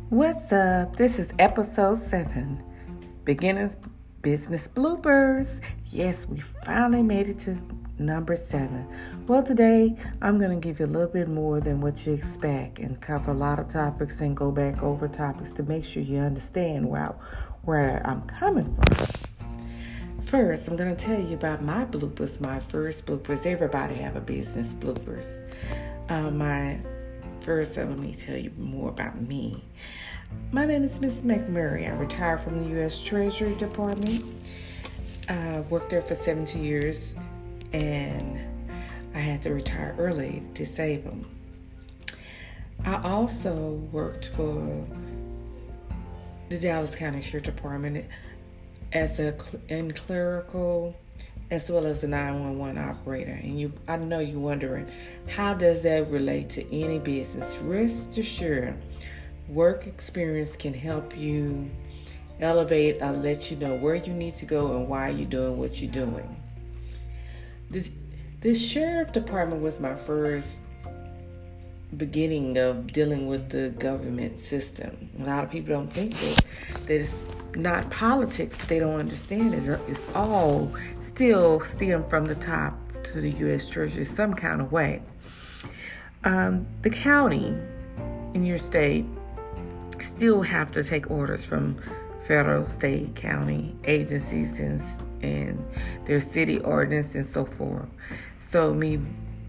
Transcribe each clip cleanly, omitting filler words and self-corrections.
What's up? This is episode 7, Beginners Business Bloopers. Yes, we finally made it to number 7. Well, today I'm going to give you a little bit more than what you expect and cover a lot of topics and go back over topics to make sure you understand where I'm coming from. First, I'm going to tell you about my bloopers, my first bloopers. Everybody have a business bloopers. Let me tell you more about me. My name is Miss McMurray. I retired from the U.S. Treasury Department. I worked there for 17 years, and I had to retire early to save them. I also worked for the Dallas County Sheriff Department as in clerical as well as a 911 operator. And I know you're wondering, how does that relate to any business? Rest assured, work experience can help you elevate or let you know where you need to go and why you're doing what you're doing. The sheriff department was my first beginning of dealing with the government system. A lot of people don't think that it's not politics, but they don't understand it. It's all still stem from the top to the U.S. Treasury some kind of way. The county in your state still have to take orders from federal, state, county agencies and their city ordinance and so forth. So me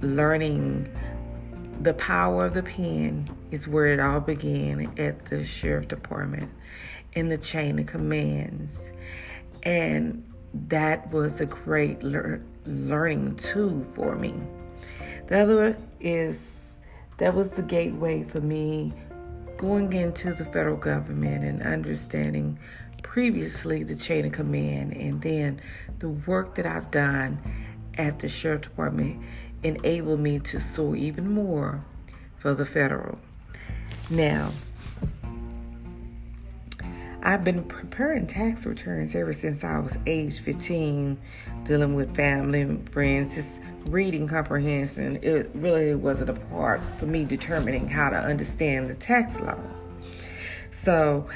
learning the power of the pen is where it all began at the sheriff department in the chain of commands. And that was a great learning tool for me. The other that was the gateway for me going into the federal government and understanding previously the chain of command, and then the work that I've done at the sheriff department enabled me to soar even more for the federal. Now, I've been preparing tax returns ever since I was age 15, dealing with family and friends, just reading comprehension. It really wasn't a part for me determining how to understand the tax law. So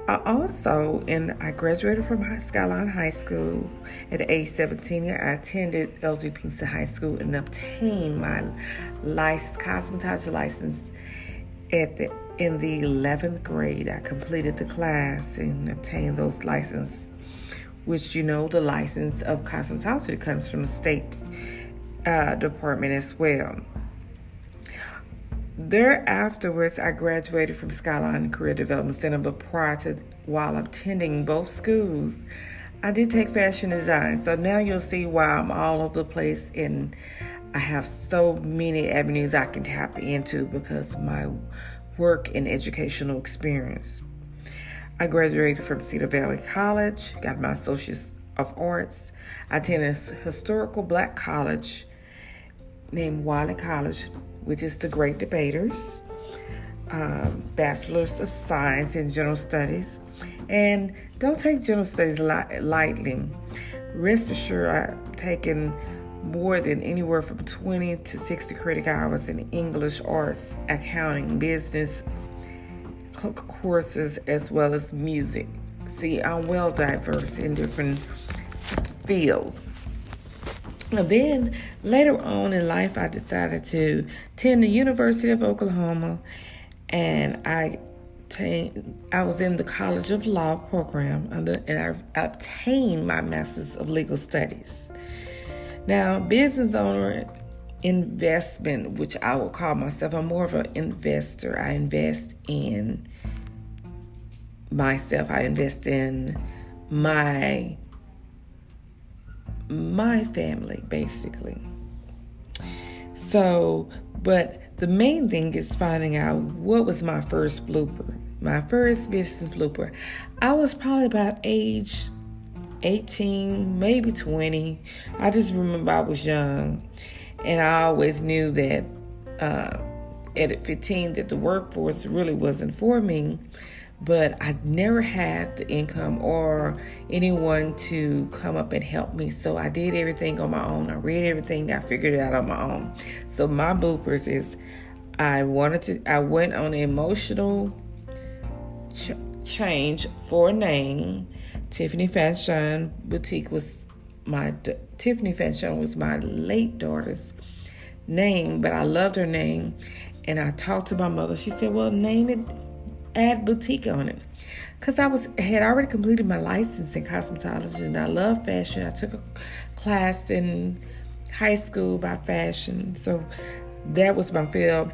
I graduated from Skyline High School at age 17. I attended LG Pinkston High School and obtained my cosmetology license in the 11th grade. I completed the class and obtained those licenses, which the license of cosmetology comes from the state department as well. Afterwards, I graduated from Skyline Career Development Center, but while attending both schools, I did take fashion design. So now you'll see why I'm all over the place, and I have so many avenues I can tap into because of my work and educational experience. I graduated from Cedar Valley College, got my Associates of Arts. I attended a historical black college named Wiley College, which is the Great Debaters, Bachelor's of Science in General Studies. And don't take General Studies lightly. Rest assured, I've taken more than anywhere from 20 to 60 credit hours in English, arts, accounting, business courses, as well as music. See, I'm well diverse in different fields. And then later on in life, I decided to attend the University of Oklahoma, and I was in the College of Law program, and I obtained my Master's of Legal Studies. Now, business owner, investment, which I will call myself, I'm more of an investor. I invest in myself. I invest in my family, basically. So, but the main thing is finding out what was my first blooper, my first business blooper. I was probably about age 18, maybe 20. I just remember I was young, and I always knew that at 15 that the workforce really wasn't for me. But I never had the income or anyone to come up and help me. So I did everything on my own. I read everything. I figured it out on my own. So my bloopers is I went on an emotional change for a name. Tiffany Fashion Boutique was Tiffany Fashion was my late daughter's name, but I loved her name. And I talked to my mother. She said, well, name it, add boutique on it. Because had already completed my license in cosmetology, and I love fashion. I took a class in high school about fashion. So that was my field.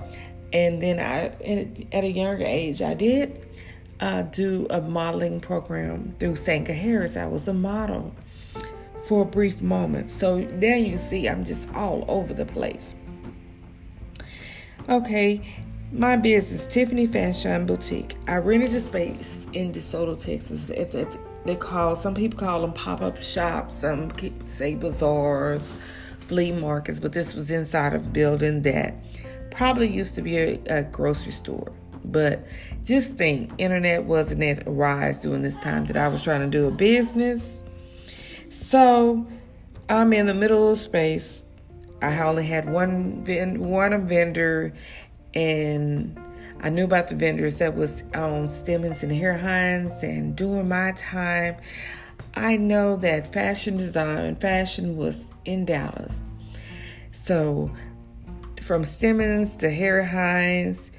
And then at a younger age, I did do a modeling program through Sanka Harris. I was a model for a brief moment. So there you see, I'm just all over the place. Okay, my business, Tiffany Fashion Boutique. I rented a space in DeSoto, Texas. Some people call them pop-up shops. Some say bazaars, flea markets. But this was inside of a building that probably used to be a grocery store. But just think, internet wasn't at a rise during this time that I was trying to do a business. So I'm in the middle of space. I only had one vendor, and I knew about the vendors that was on Stemmons and Hairhines. And during my time, I know that fashion was in Dallas. So from Stemmons to Hairhines,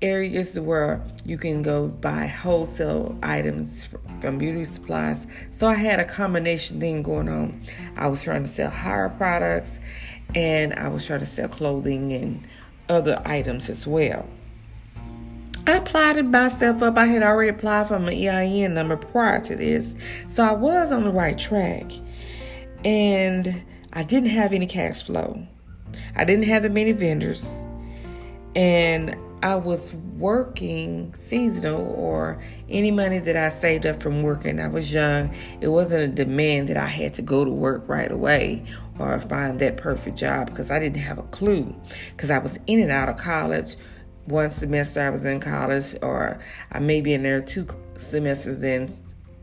areas where you can go buy wholesale items from beauty supplies. So I had a combination thing going on. I was trying to sell hair products, and I was trying to sell clothing and other items as well. I applied myself up. I had already applied for my EIN number prior to this. So I was on the right track. And I didn't have any cash flow. I didn't have that many vendors. And I was working seasonal, or any money that I saved up from working. I was young. It wasn't a demand that I had to go to work right away or find that perfect job, because I didn't have a clue, because I was in and out of college. One semester I was in college, or I may be in there 2 semesters, then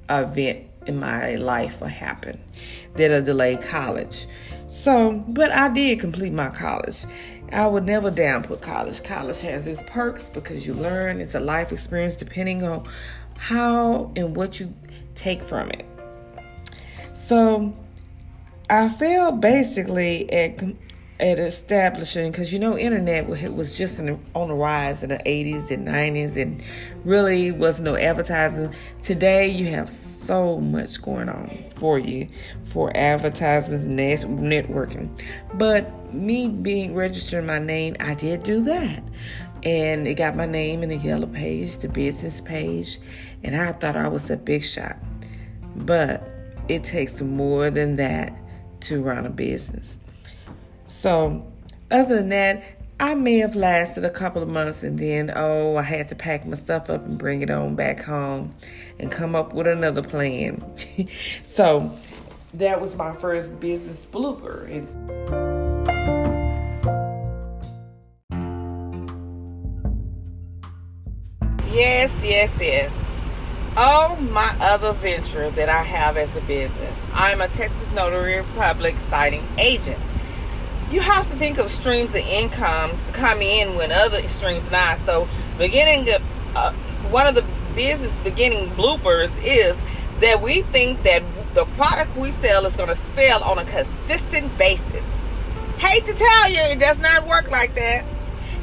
an event in my life will happen that'll delay college. So, but I did complete my college. I would never downput college. College has its perks because you learn. It's a life experience depending on how and what you take from it. So I failed basically at establishing, because internet was just on the rise in the 80s and 90s, and really was no advertising. Today you have so much going on for you for advertisements and networking. But me being registering my name, I did do that, and it got my name in the yellow page, the business page, and I thought I was a big shot. But it takes more than that to run a business. So other than that, I may have lasted a couple of months, and then, I had to pack my stuff up and bring it on back home and come up with another plan. So that was my first business blooper. Yes. Oh, my other venture that I have as a business. I'm a Texas Notary Public signing agent. You have to think of streams of incomes to come in when other streams not. So one of the business beginning bloopers is that we think that the product we sell is going to sell on a consistent basis. Hate to tell you, it does not work like that.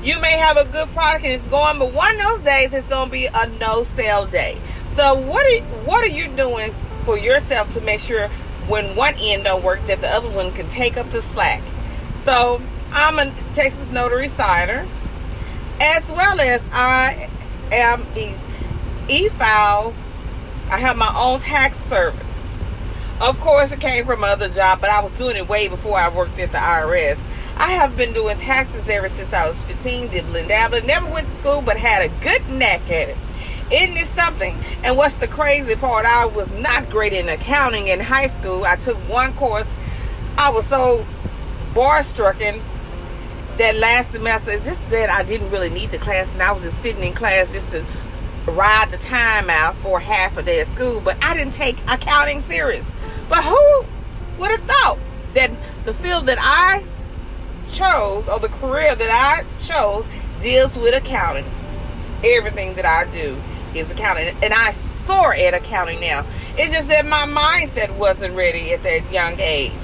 You may have a good product and it's going, but one of those days it's going to be a no-sale day. So what are you doing for yourself to make sure when one end don't work that the other one can take up the slack? So I'm a Texas Notary Signer, as well as I am e-file. I have my own tax service. Of course, it came from another job, but I was doing it way before I worked at the IRS. I have been doing taxes ever since I was 15, dibbling dabbling. Never went to school, but had a good knack at it. Isn't it something? And what's the crazy part? I was not great in accounting in high school. I took one course. I was so bar-stricken that last semester, just that I didn't really need the class, and I was just sitting in class just to ride the time out for half a day of school. But I didn't take accounting serious. But who would have thought that the field that I chose, or the career that I chose, deals with accounting? Everything that I do is accounting. And I soar at accounting now. It's just that my mindset wasn't ready at that young age.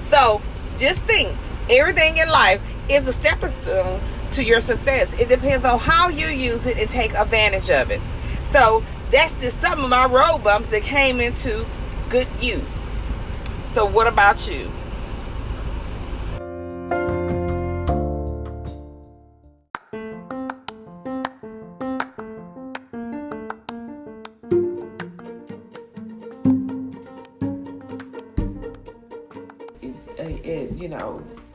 So just think, everything in life is a stepping stone to your success. It depends on how you use it and take advantage of it. So that's just some of my road bumps that came into good use. So what about you?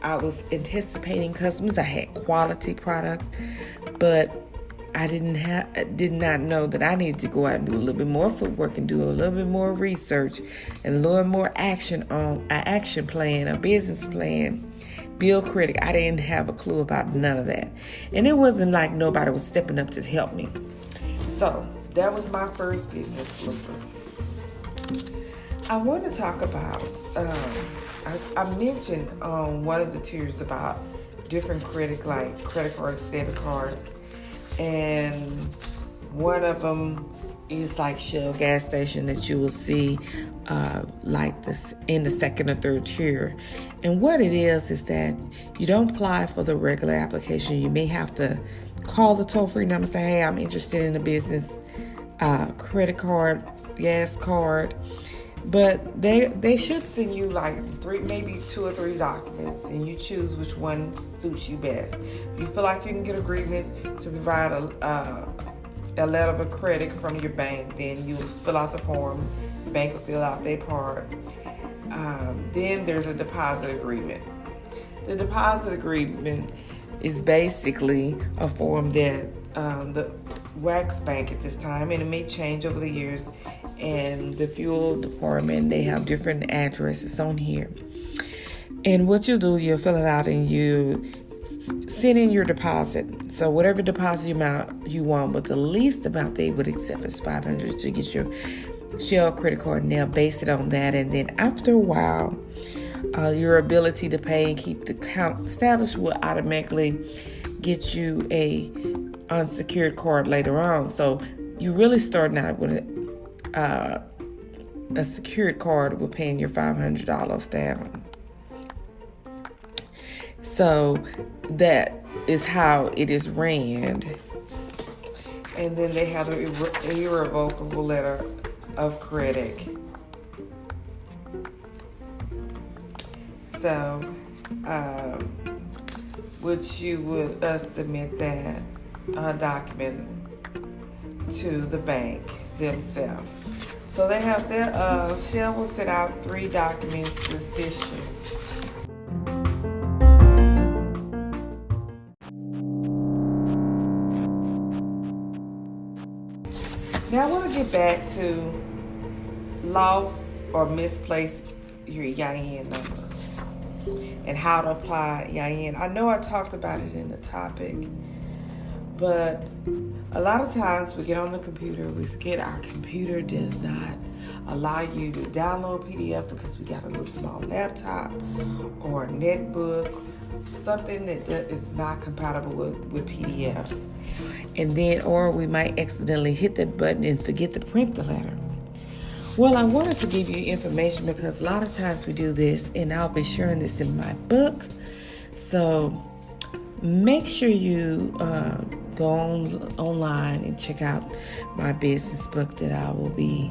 I was anticipating customers. I had quality products, but I did not know that I needed to go out and do a little bit more footwork and do a little bit more research and a little more action on an action plan, a business plan, build credit. I didn't have a clue about none of that. And it wasn't like nobody was stepping up to help me. So that was my first business blooper. I want to talk about, I mentioned on one of the tiers about different credit cards, debit cards. And one of them is like Shell gas station that you will see like this in the second or third tier. And what it is that you don't apply for the regular application. You may have to call the toll-free number and say, hey, I'm interested in a business credit card, gas card. But they should send you like maybe 2 or 3 documents, and you choose which one suits you best. If you feel like you can get agreement to provide a letter of credit from your bank, then you will fill out the form. The bank will fill out their part. Then there's a deposit agreement. The deposit agreement is basically a form that the Wax Bank at this time, and it may change over the years, and the fuel department, they have different addresses on here. And what you do, you'll fill it out and you send in your deposit. So whatever deposit amount you want, but the least amount they would accept is $500 to get your Shell credit card, and they'll base it on that. And then after a while, your ability to pay and keep the account established will automatically get you a unsecured card later on. So you're really starting out with a secured card with paying your $500 down. So that is how it is ran. And then they have an irrevocable letter of credit. So, which you would submit that document to the bank themselves. So they have their Shell will send out 3 documents to assist you. Now I want to get back to lost or misplaced your EIN number and how to apply EIN. I know I talked about it in the topic, but a lot of times we get on the computer, we forget our computer does not allow you to download PDF because we got a little small laptop or a netbook, something that is not compatible with PDF. And then, or we might accidentally hit that button and forget to print the letter. Well, I wanted to give you information because a lot of times we do this, and I'll be sharing this in my book. So make sure you go online and check out my business book that I will be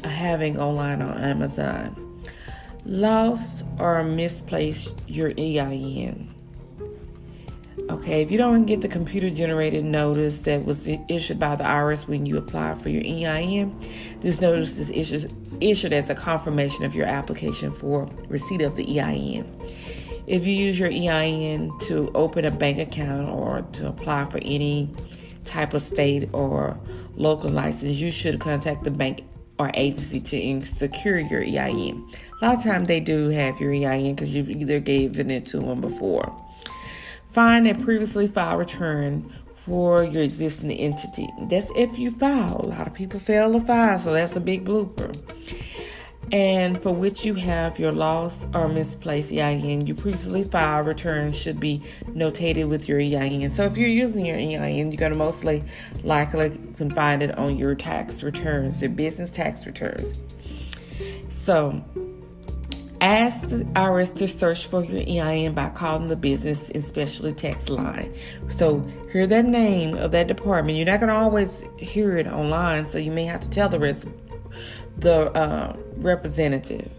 having online on Amazon. Lost or misplaced your EIN. Okay, if you don't get the computer-generated notice that was issued by the IRS when you apply for your EIN, this notice is issued as a confirmation of your application for receipt of the EIN. If you use your EIN to open a bank account or to apply for any type of state or local license, you should contact the bank or agency to secure your EIN. A lot of times they do have your EIN because you've either given it to them before. Find a previously filed return for your existing entity. That's if you file. A lot of people fail to file, so that's a big blooper. and for which you have your lost or misplaced EIN. Your previously filed return should be notated with your EIN. So if you're using your EIN, you're going to mostly likely can find it on your tax returns, your business tax returns. So ask the IRS to search for your EIN by calling the business and specialty tax line. So hear that name of that department. You're not going to always hear it online, so you may have to tell the representative,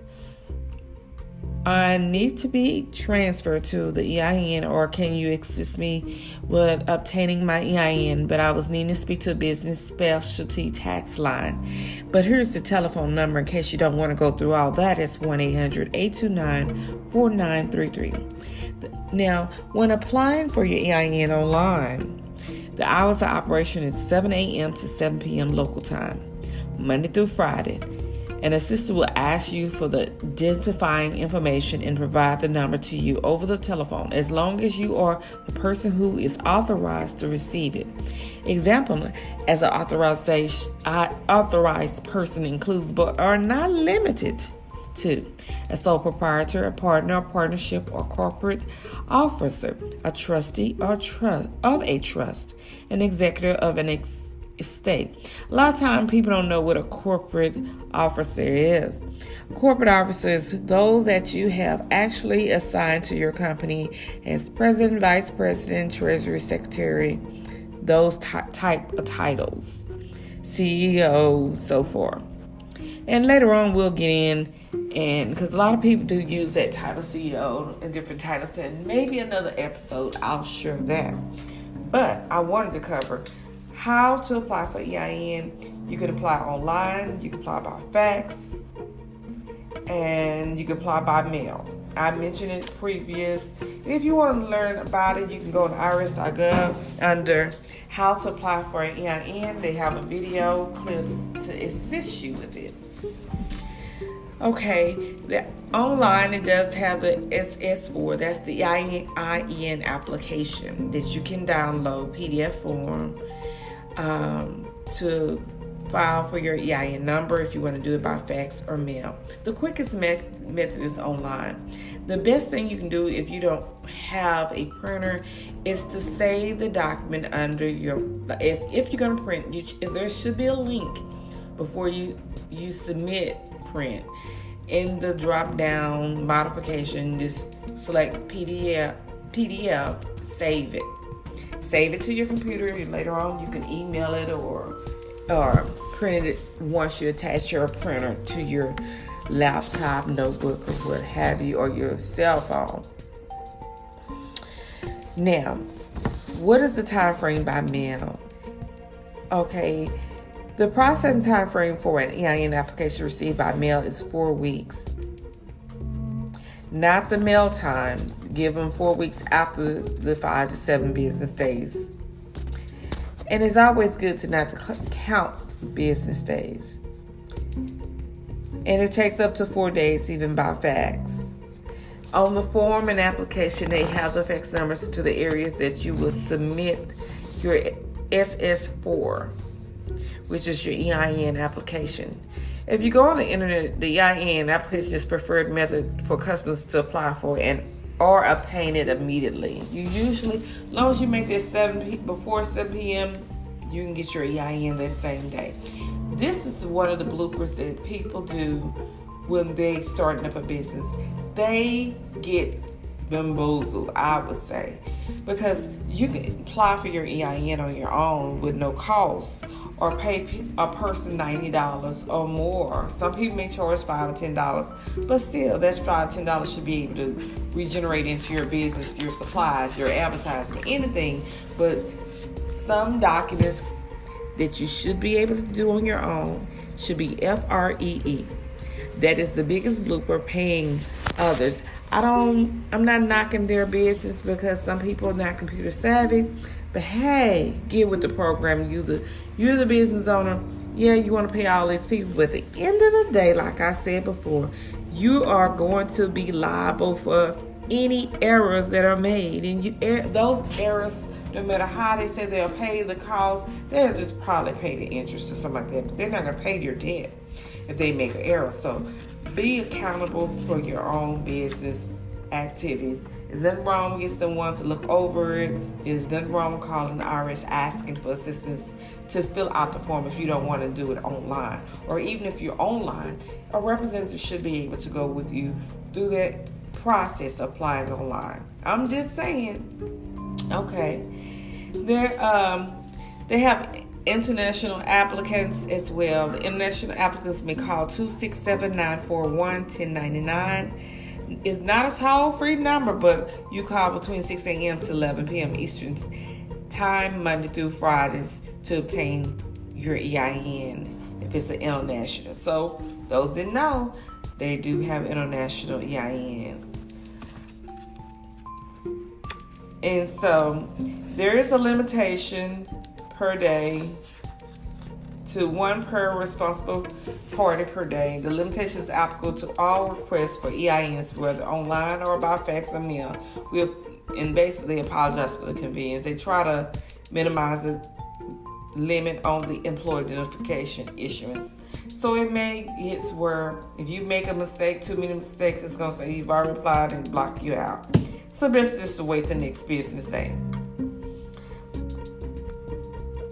I need to be transferred to the EIN, or can you assist me with obtaining my EIN? But I was needing to speak to a business specialty tax line. But here's the telephone number in case you don't want to go through all that. It's 1-800-829-4933. Now, when applying for your EIN online, the hours of operation is 7 a.m. to 7 p.m. local time, Monday through Friday. An assistant will ask you for the identifying information and provide the number to you over the telephone, as long as you are the person who is authorized to receive it. Example, as an authorized person includes but are not limited to a sole proprietor, a partner, a partnership, or corporate officer, a trustee or of a trust, an executor of an estate. A lot of times people don't know what a corporate officer is. Corporate officers, those that you have actually assigned to your company as president, vice president, treasury secretary, those type of titles, CEO, so forth. And later on we'll get in, and because a lot of people do use that title CEO and different titles, and maybe another episode I'll share that. But I wanted to cover how to apply for EIN. You can apply online, you can apply by fax, and you can apply by mail. I mentioned it previous. And if you want to learn about it, you can go to irs.gov under how to apply for an EIN. They have a video clips to assist you with this. Okay, online it does have the SS4. That's the EIN application that you can download PDF form to file for your EIN number if you want to do it by fax or mail. The quickest method is online. The best thing you can do if you don't have a printer is to save the document under your, if you're going to print, there should be a link before you submit print. In the drop down modification, just select PDF, save it. Save it to your computer, and later on you can email it or print it once you attach your printer to your laptop, notebook, or what have you, or your cell phone. Now, what is the time frame by mail? Okay, the processing time frame for an EIN application received by mail is 4 weeks. Not the mail time, given 4 weeks after the 5 to 7 business days. And it's always good to not to count business days. And it takes up to 4 days even by fax. On the form and application, they have the fax numbers to the areas that you will submit your SS4, which is your EIN application. If you go on the internet, the EIN application is preferred method for customers to apply for and or obtain it immediately. You usually, as long as you make this before 7 p.m., you can get your EIN that same day. This is one of the bloopers that people do when they starting up a business. They get bamboozled, I would say, because you can apply for your EIN on your own with no cost, or pay a person $90 or more. Some people may charge $5 or $10, but still, that $5 or $10 should be able to regenerate into your business, your supplies, your advertisement, anything. But some documents that you should be able to do on your own should be FREE. That is the biggest blooper, paying others. I'm not knocking their business because some people are not computer savvy. But hey, get with the program. You're the business owner. Yeah, you want to pay all these people, but at the end of the day, like I said before, you are going to be liable for any errors that are made. And those errors, no matter how they say they'll pay the cost, they'll just probably pay the interest or something like that. But they're not going to pay your debt if they make an error. So be accountable for your own business activities. Is nothing wrong with someone to look over it. Is nothing wrong with calling the IRS asking for assistance to fill out the form if you don't want to do it online. Or even if you're online, a representative should be able to go with you through that process of applying online. I'm just saying. Okay. They have international applicants as well. The international applicants may call 267-941-1099. It's not a toll-free number, but you call between 6 a.m. to 11 p.m. Eastern Time, Monday through Fridays, to obtain your EIN if it's an international. So those that know, they do have international EINs. And so there is a limitation per day to one per responsible party per day. The limitation is applicable to all requests for EINs, whether online or by fax or mail. And basically apologize for the convenience. They try to minimize the limit on the employee identification issuance. So it may get where if you make a mistake, too many mistakes, it's going to say you've already applied and block you out. So best just to wait the next business day.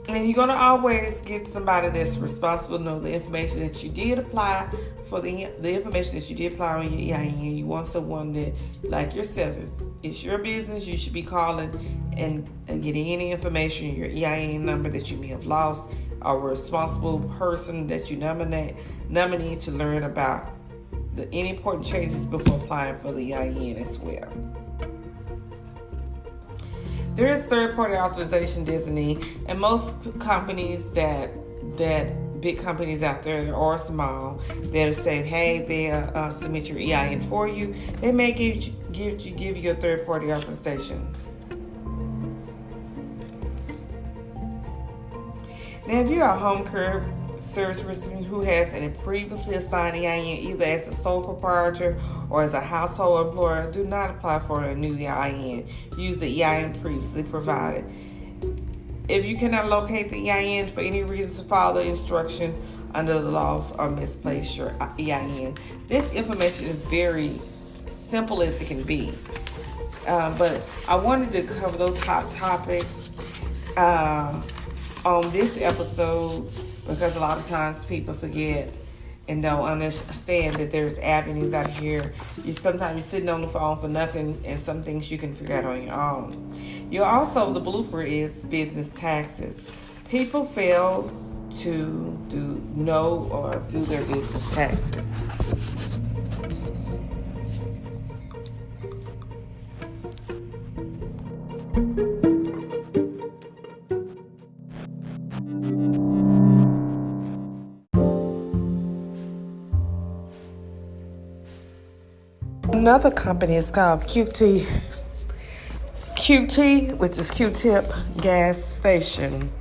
And you're going to always get somebody that's responsible to know the information that you did apply for the information that you did apply on your EIN. You want someone that, like yourself, if it's your business, you should be calling and getting any information, your EIN number that you may have lost, or a responsible person that you nominee to learn about any important changes before applying for the EIN as well. There is third-party authorization designee, and most companies that big companies out there or small that say, hey, they'll submit your EIN for you. They may give you a third-party authorization. Now, if you're a home care service recipient who has a previously assigned EIN either as a sole proprietor or as a household employer, do not apply for a new EIN. Use the EIN previously provided. If you cannot locate the EIN for any reason, follow the instruction under the laws or misplace your EIN. This information is very simple as it can be. But I wanted to cover those hot topics on this episode because a lot of times people forget and don't understand that there's avenues out here. Sometimes you're sitting on the phone for nothing, and some things you can figure out on your own. The blooper is business taxes. People fail to know or do their business taxes. Another company is called QT, which is Q-Tip Gas Station.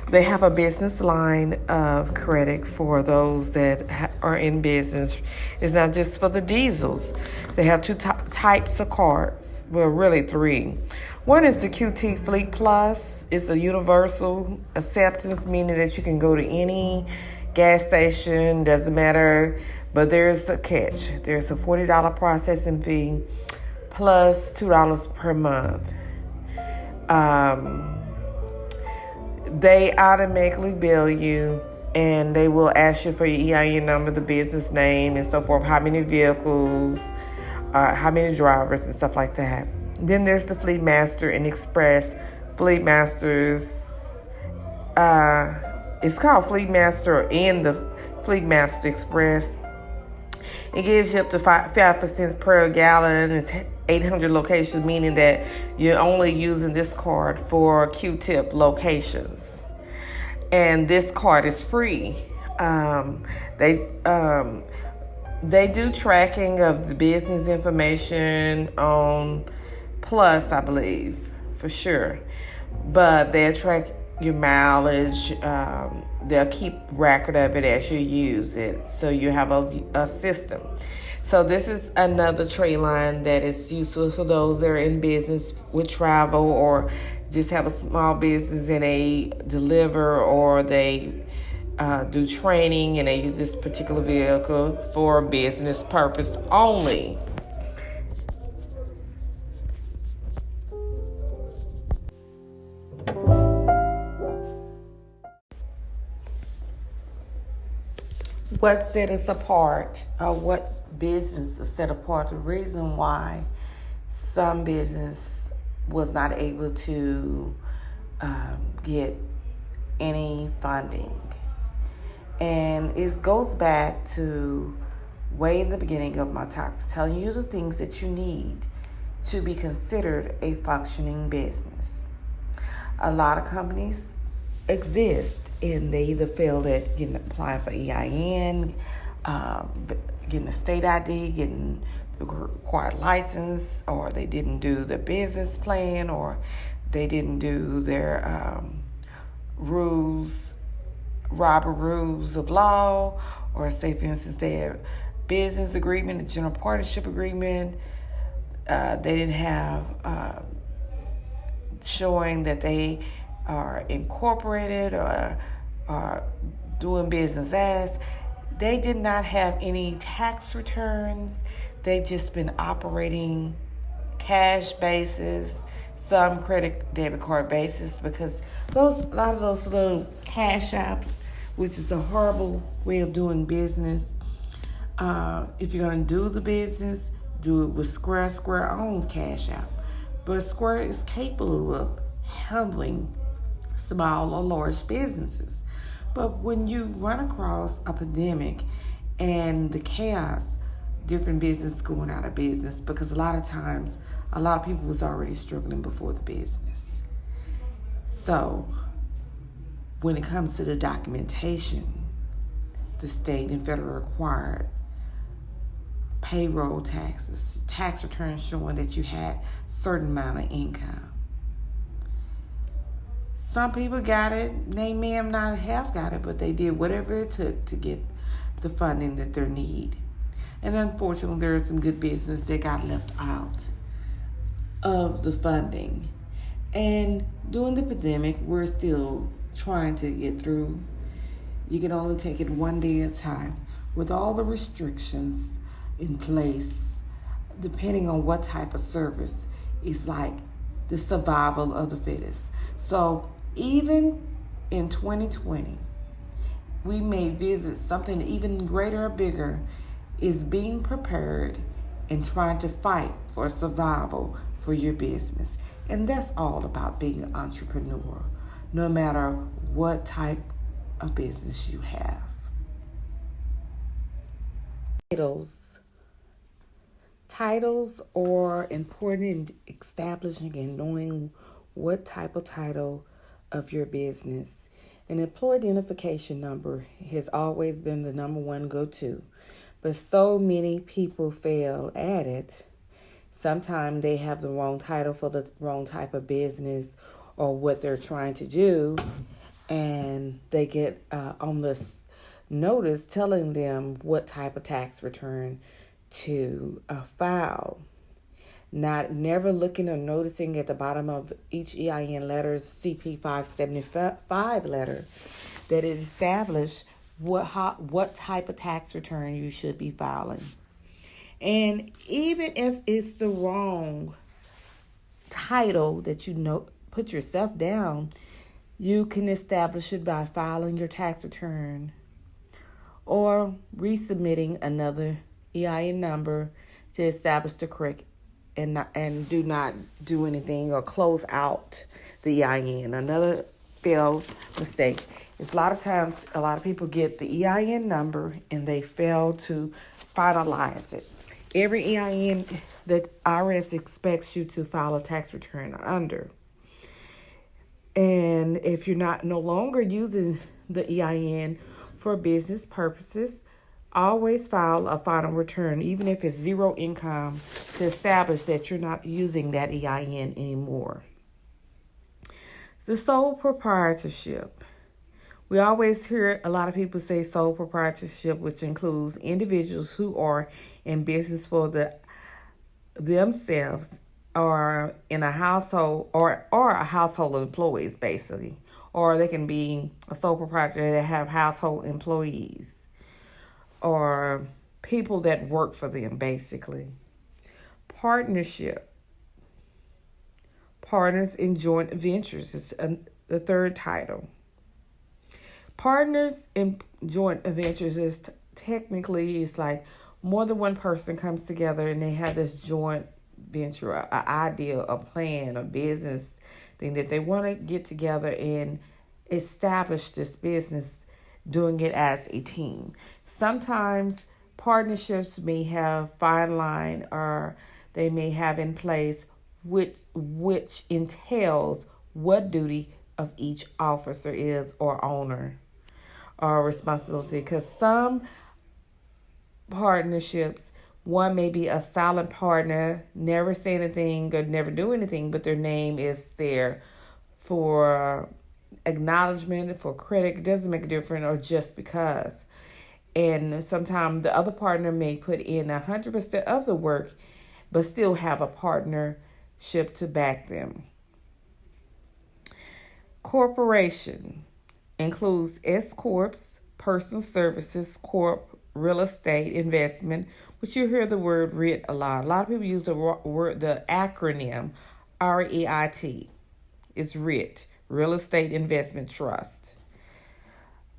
They have a business line of credit for those that are in business. It's not just for the diesels. They have two types of cards. Well, really three. One is the QT Fleet Plus. It's a universal acceptance, meaning that you can go to any gas station, doesn't matter. But there's a catch. There's a $40 processing fee plus $2 per month. They automatically bill you, and they will ask you for your EIN number, the business name, and so forth, how many vehicles, how many drivers, and stuff like that. Then there's the Fleet Master and Express. Fleet Masters, it's called Fleet Master and the Fleet Master Express. It gives you up to 5% per gallon. It's 800 locations, meaning that you're only using this card for Q-Tip locations. And this card is free. They do tracking of the business information on Plus, I believe, for sure. But they'll track your mileage. They'll keep record of it as you use it, so you have a system. So this is another trade line that is useful for those that are in business with travel or just have a small business and they deliver or they do training, and they use this particular vehicle for business purpose only. What set us apart, or what business is set apart? The reason why some business was not able to get any funding. And it goes back to way in the beginning of my talks, telling you the things that you need to be considered a functioning business. A lot of companies exist and they either failed at applying for EIN, getting a state ID, getting the required license, or they didn't do the business plan, or they didn't do their rules of law, or say for instance their business agreement, a general partnership agreement. They didn't have showing that they are incorporated or are doing business as. They did not have any tax returns. They just been operating cash basis, some credit debit card basis, because a lot of those little cash apps, which is a horrible way of doing business. If you're going to do the business, do it with Square. Square owns Cash App, but Square is capable of handling small or large businesses. But when you run across a pandemic and the chaos, different businesses going out of business, because a lot of times a lot of people was already struggling before the business. So when it comes to the documentation, the state and federal required payroll taxes, tax returns showing that you had certain amount of income. Some people got it, they may have not have got it, but they did whatever it took to get the funding that they need. And unfortunately, there is some good business that got left out of the funding. And during the pandemic, we're still trying to get through. You can only take it one day at a time. With all the restrictions in place, depending on what type of service, it's like the survival of the fittest. So even in 2020, we may visit something even greater or bigger, is being prepared and trying to fight for survival for your business. And that's all about being an entrepreneur, no matter what type of business you have. Titles are important in establishing and knowing what type of title of your business. An employee identification number has always been the number one go-to, but so many people fail at it. Sometimes they have the wrong title for the wrong type of business or what they're trying to do, and they get on this notice telling them what type of tax return to file. Never looking or noticing at the bottom of each EIN letter's CP 575 letter that it established what type of tax return you should be filing. And even if it's the wrong title that put yourself down, you can establish it by filing your tax return or resubmitting another EIN number to establish the correct and do not do anything or close out the EIN. Another failed mistake is a lot of people get the EIN number and they fail to finalize it. Every EIN that IRS expects you to file a tax return under. And if you're no longer using the EIN for business purposes, always file a final return, even if it's zero income, to establish that you're not using that EIN anymore. The sole proprietorship. We always hear a lot of people say sole proprietorship, which includes individuals who are in business for themselves or in a household, or a household of employees, basically. Or they can be a sole proprietor that have household employees, or people that work for them, basically. Partnership. Partners in joint ventures is the third title. Partners in joint ventures is technically, it's like more than one person comes together and they have this joint venture, an idea, a plan, a business thing that they want to get together and establish this business, doing it as a team. Sometimes partnerships may have fine line, or they may have in place which entails what duty of each officer is, or owner, or responsibility. Because some partnerships, one may be a silent partner, never say anything or never do anything, but their name is there for acknowledgement, for credit. It doesn't make a difference, or just because. And sometimes the other partner may put in 100% of the work, but still have a partnership to back them. Corporation includes S corps, personal services corp, real estate, investment, which you hear the word REIT a lot. A lot of people use the acronym REIT. It's REIT, Real Estate Investment Trust.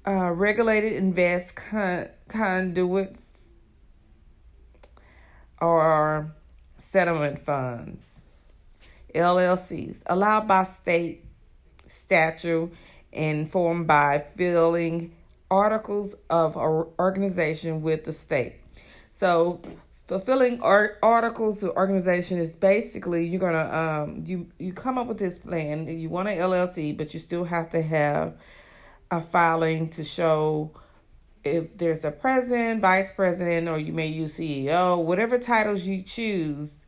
Regulated invest conduits or settlement funds. LLCs, allowed by state statute and formed by filling articles of organization with the state. So fulfilling articles of organization is basically, you're gonna you come up with this plan. You want an LLC, but you still have to have a filing to show if there's a president, vice president, or you may use CEO, whatever titles you choose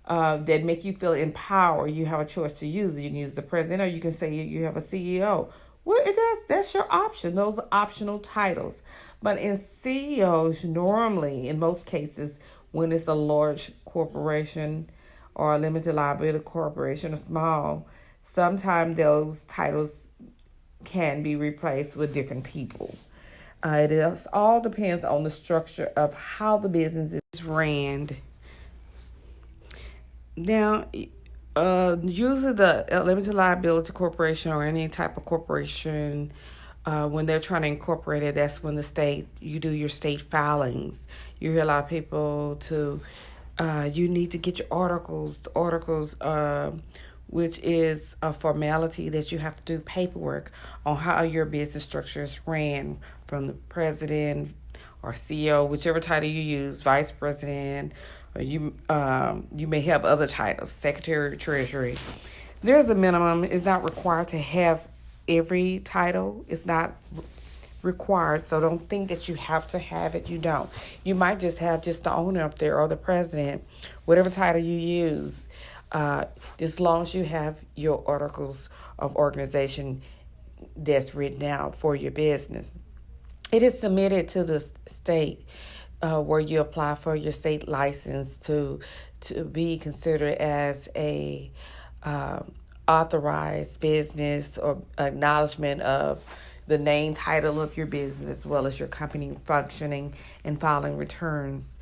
that make you feel empowered. You have a choice to use. You can use the president, or you can say you have a CEO. Well, that's your option. Those are optional titles. But in CEOs, normally, in most cases, when it's a large corporation or a limited liability corporation, or small, sometimes those titles can be replaced with different people. It all depends on the structure of how the business is ran. Now, usually the limited liability corporation or any type of corporation, when they're trying to incorporate it, that's when you do your state filings. You hear a lot of people you need to get your articles. The articles, which is a formality that you have to do paperwork on how your business structure is ran, from the president or CEO, whichever title you use, vice president, or you may have other titles, secretary, treasury. There's a minimum. It's not required to have every title. It's not required, so don't think that you have to have it. You don't. You might just have just the owner up there, or the president, whatever title you use. As long as you have your articles of organization that's written out for your business. It is submitted to the state where you apply for your state license to be considered as a authorized business, or acknowledgement of the name title of your business, as well as your company functioning and filing returns.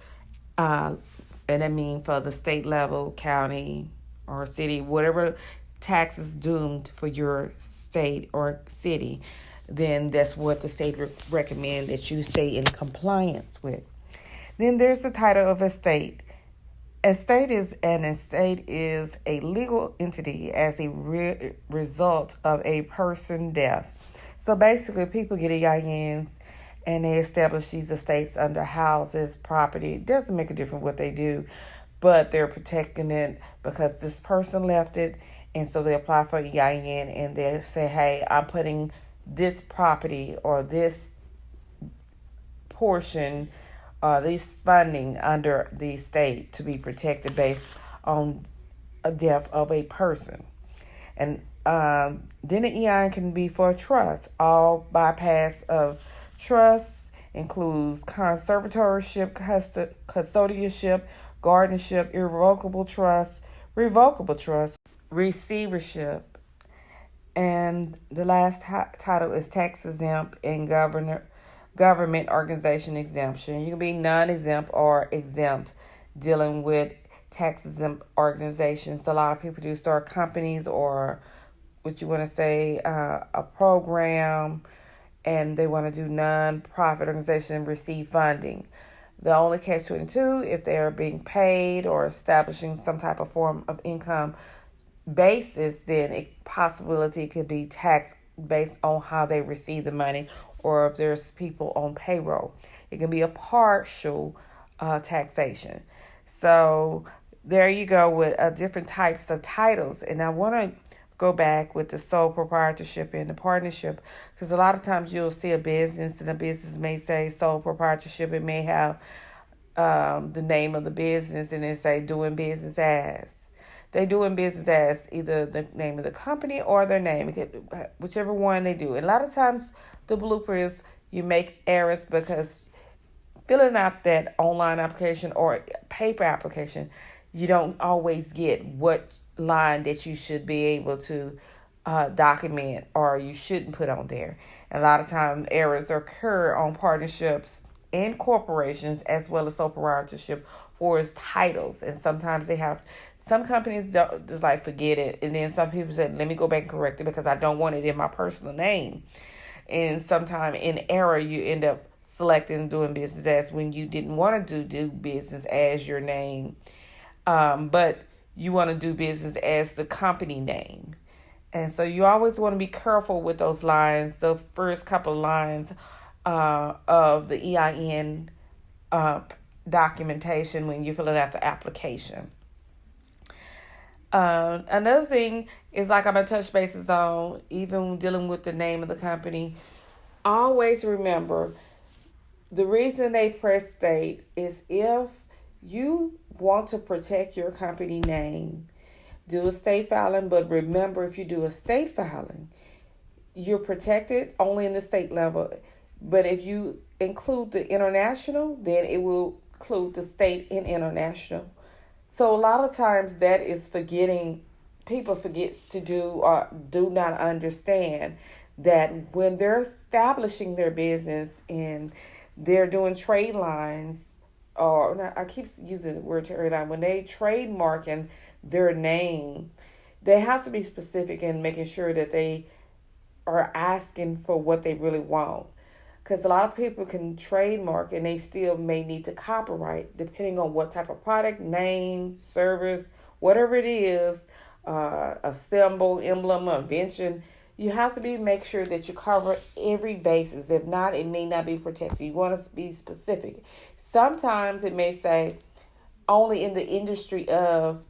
And I mean for the state level, county, or city, whatever taxes doomed for your state or city, then that's what the state recommend that you stay in compliance with. Then there's the title of estate. Estate is a legal entity as a result of a person death. So basically, people get EINs and they establish these estates under houses, property. It doesn't make a difference what they do, but they're protecting it because this person left it, and so they apply for EIN and they say, hey, I'm putting this property or this portion, this funding under the estate to be protected based on a death of a person. And then the EIN can be for a trust. All bypass of trusts includes conservatorship, custodianship, guardianship, irrevocable trust, revocable trust, receivership, and the last title is tax exempt and government organization exemption. You can be non-exempt or exempt dealing with tax exempt organizations. A lot of people do start companies or what you want to say, a program, and they want to do non-profit organization and receive funding. The only catch-22, if they are being paid or establishing some type of form of income basis, then a possibility could be tax based on how they receive the money, or if there's people on payroll. It can be a partial taxation. So there you go with different types of titles. And I want to go back with the sole proprietorship and the partnership, because a lot of times you'll see a business and a business may say sole proprietorship. It may have the name of the business and it say doing business as. They doing business as either the name of the company or their name, whichever one they do. And a lot of times the blooper is you make errors because filling out that online application or paper application, you don't always get what line that you should be able to document or you shouldn't put on there. And a lot of times errors occur on partnerships and corporations as well as sole proprietorship for its titles. And sometimes they have, some companies just like forget it. And then some people say, let me go back and correct it because I don't want it in my personal name. And sometimes in error, you end up selecting doing business as when you didn't want to do business as your name. But you want to do business as the company name. And so you always want to be careful with those lines, the first couple of lines of the EIN documentation when you're filling out the application. Another thing is, like I'm going to touch bases on, even dealing with the name of the company, always remember the reason they press state is if you want to protect your company name, do a state filing. But remember, if you do a state filing, you're protected only in the state level. But if you include the international, then it will include the state and international. So a lot of times that is people forgets to do or do not understand that when they're establishing their business and they're doing trade lines, or I keep using the word trade line, when they trademarking their name, they have to be specific in making sure that they are asking for what they really want. Because a lot of people can trademark and they still may need to copyright depending on what type of product, name, service, whatever it is, a symbol, emblem, invention. You have to make sure that you cover every basis. If not, it may not be protected. You want to be specific. Sometimes it may say only in the industry of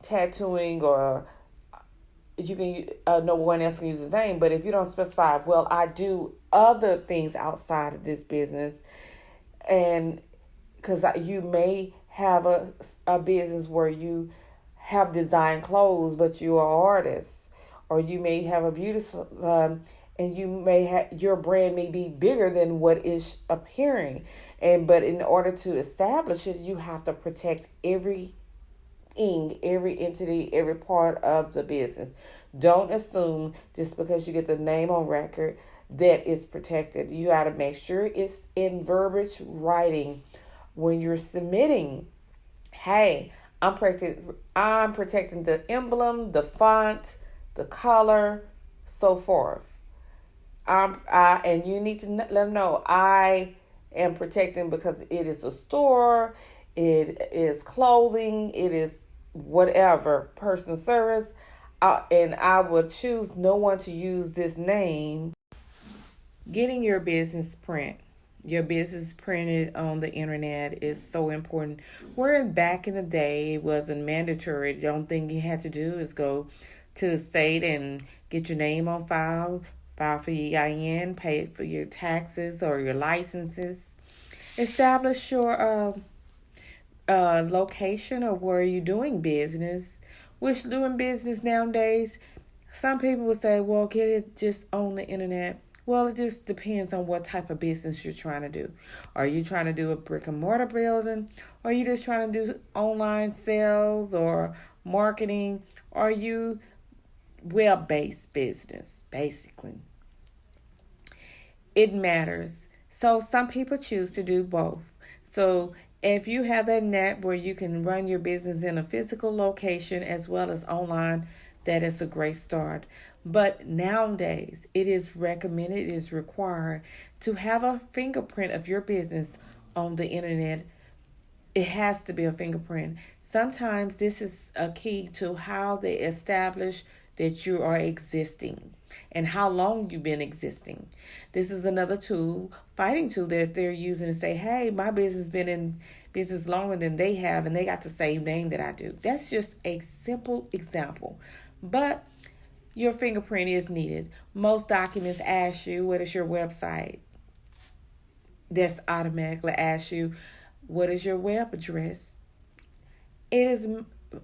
tattooing, or you can no one else can use his name. But if you don't specify, well, I do other things outside of this business, and because you may have a business where you have design clothes, but you are an artist, or you may have a beauty salon, and you may have, your brand may be bigger than what is appearing, but in order to establish it, you have to protect every entity, every part of the business. Don't assume just because you get the name on record that it's protected. You got to make sure it's in verbiage writing when you're submitting. Hey, I'm protecting the emblem, the font, the color, so forth. And you need to let them know I am protecting because it is a store, it is clothing, it is whatever, person service, and I would choose no one to use this name. Getting your business printed on the internet is so important. Where back in the day it wasn't mandatory. The only thing you had to do is go to the state and get your name on file for your EIN, pay for your taxes or your licenses, establish your location of where you're doing business. Which doing business nowadays, some people would say, well, get it just on the internet. Well, it just depends on what type of business you're trying to do. Are you trying to do a brick and mortar building? Or are you just trying to do online sales or marketing? Or are you web-based business, basically? It matters. So some people choose to do both. So if you have that net where you can run your business in a physical location as well as online, that is a great start. But nowadays, it is recommended, it is required to have a fingerprint of your business on the internet. It has to be a fingerprint. Sometimes this is a key to how they establish that you are existing and how long you've been existing. This is another tool, fighting tool that they're using to say, hey, my business has been in business longer than they have and they got the same name that I do. That's just a simple example. But your fingerprint is needed. Most documents ask you, what is your website? That's automatically ask you, what is your web address? It is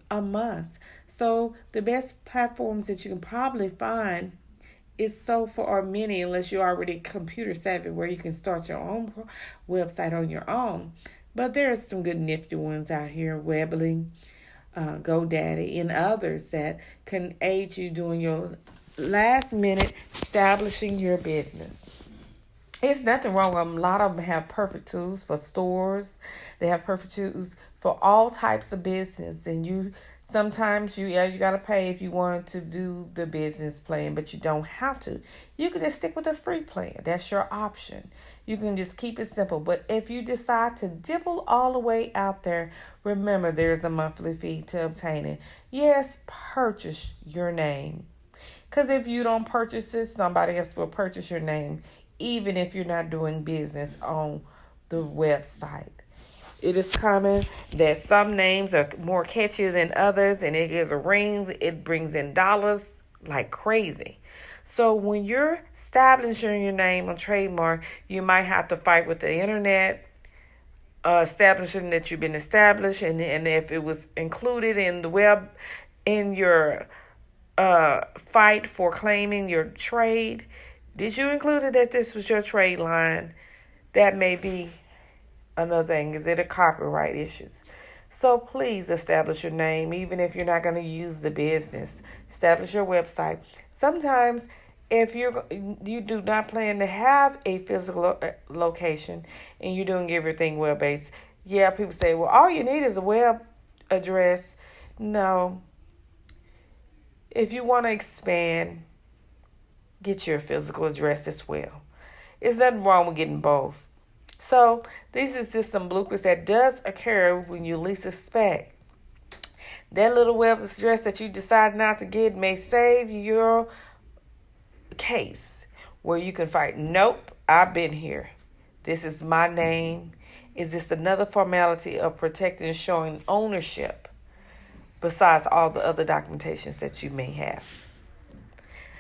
a must. So the best platforms that you can probably find is or many, unless you're already computer savvy, where you can start your own website on your own. But there are some good nifty ones out here, Weebly, GoDaddy, and others that can aid you doing your last minute establishing your business. There's nothing wrong with them. A lot of them have perfect tools for stores. They have perfect tools for all types of business. And sometimes you got to pay if you want to do the business plan, but you don't have to. You can just stick with a free plan. That's your option. You can just keep it simple. But if you decide to dibble all the way out there, remember there's a monthly fee to obtain it. Yes, purchase your name. Because if you don't purchase it, somebody else will purchase your name, even if you're not doing business on the website. It is common that some names are more catchy than others, and it gives rings. It brings in dollars like crazy. So when you're establishing your name on trademark, you might have to fight with the internet, establishing that you've been established, and if it was included in the web, in your fight for claiming your trade, did you include it that this was your trade line? That may be another thing. Is it a copyright issues? So please establish your name, even if you're not going to use the business. Establish your website. Sometimes, if you do not plan to have a physical location and you're doing everything web-based, people say, well, all you need is a web address. No. If you want to expand, get your physical address as well. There's nothing wrong with getting both. So this is just some bloopers that does occur when you least expect. That little web address that you decide not to get may save your case where you can fight. Nope, I've been here. This is my name. Is just another formality of protecting and showing ownership besides all the other documentations that you may have.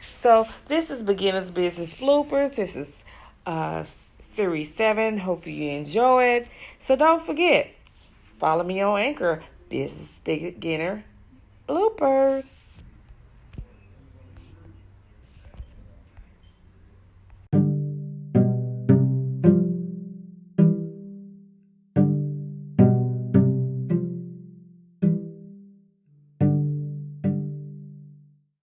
So this is Beginner's Business Bloopers. This is Series 7. Hope you enjoy it. So don't forget, follow me on Anchor, Business Beginner Bloopers.